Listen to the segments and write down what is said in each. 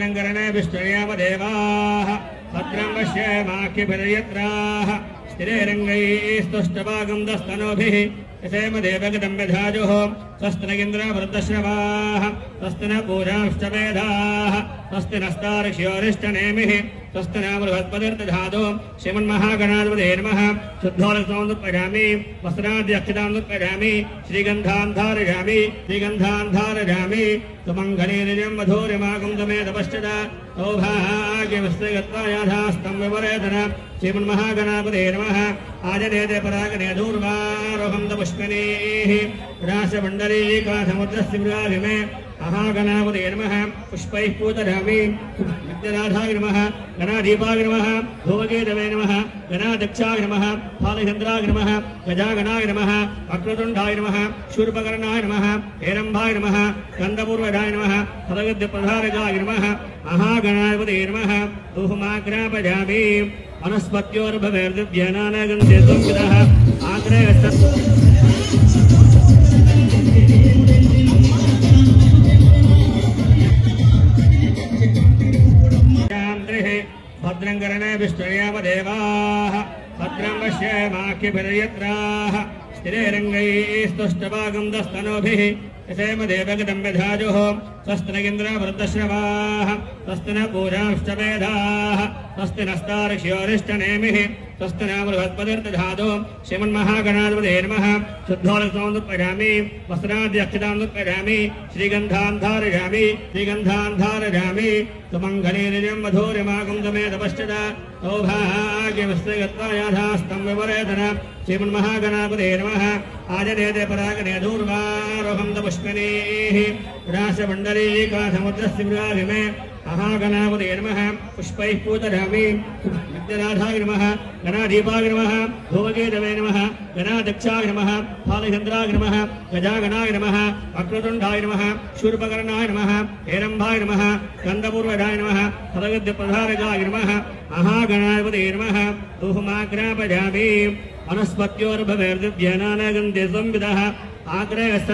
भद्रं कर्णे विष्णुयामदेवाः भद्रं पश्येमाख्यभिर्यत्राः स्थिरैरङ्गैस्तुष्टभागं दस्तनोभिः यसेम देवगतं व्यधाजुः स्वस्तिनगिन्द्र वृद्धश्रवाः स्वस्तिन पूजांश्चवेदाः स्वस्ति नस्तार्क्ष्योरिष्टनेमिः स्वस्ति न बृहस्पतिर्दधातु श्रीमन्महागणाधिपते नमः शुद्धोरक्तं उत्पजामि वस्त्राद्यक्षतां उत्पजामि श्रीगन्धान् धारयामि सुमङ्गलीनिजं मधुरिमागं तमे तपश्चत सौभाग्यमस्ते गत्वा याथास्तं विवरेतन श्रीमन्महागणाधिपते नमः आजनेते परागणे दूर्वारोहं तपुष्कनीः राशमण्डलीकासमुद्रस्य मृगाभिमे महागणाधिपते नमः पुष्पैः पूजयामि विद्यानाथाय नमः गणाधीपाय नमः धूमकेतवे नमः गणाध्यक्षाय नमः फालचन्द्राय नमः गजागणाय नमः वक्रतुण्डाय नमः शूर्पकर्णाय नमः हेरम्भाय नमः स्कन्दपूर्वजाय नमः पदगद्यप्रधारकाय नमः महागणाधिपते नमः धूमाग्रापयामि वनस्पत्योर्भवेर्दिव्यनानागन्धे संविदः आग्रहस्त भद्रं कर्णे विष्णुयामदेवाः भद्रं पश्येमाख्यभिर्यत्राः स्थिरैरङ्गैस्तुष्टभागं दस्तनोभिः यसेम देवगतं व्यधाजुः स्वस्तिनगिन्द्र वृद्धश्रवाः स्वस्ति न पूजांश्चवेदाः स्वस्ति नस्तार्क्ष्योरिष्टनेमिः स्वस्ति न बृहस्पतिर्दधातु श्रीमन्महागणाधिपते नमः शुद्धोरक्तं उत्पजामि वस्त्राद्यक्षतां उत्पजामि श्रीगन्धान् धारयामि सुमङ्गलीनिजं मधुरिमागं तमे तपश्चत सौभाग्यमस्ते गत्वा याथास्तं विवरेतन श्रीमन्महागणाधिपते नमः आजनेते परागणे दूर्वारोहं तपुष्कनीः राशमण्डलीकासमुद्रस्य मृगाभिमे महागणाधिपते नमः पुष्पैः पूजयामि विद्यानाथाय नमः गणाधीपाय नमः धूमकेतवे नमः गणाध्यक्षाय नमः फालचन्द्राय नमः गजागणाय नमः वक्रतुण्डाय नमः शूर्पकर्णाय नमः हेरम्भाय नमः स्कन्दपूर्वजाय नमः पदगद्यप्रधारकाय नमः महागणाधिपते नमः धूमाग्रापयामि वनस्पत्योर्भवेर्दिव्यनानागन्धे संविदः आग्रहस्त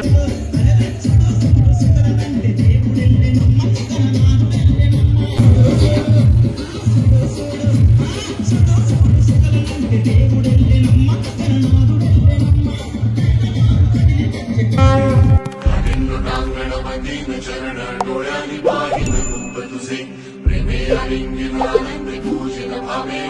चरण डोळ्यांनी पाहिलं रूप तुझे प्रेमे आलिंगन आनंद पूजन भावे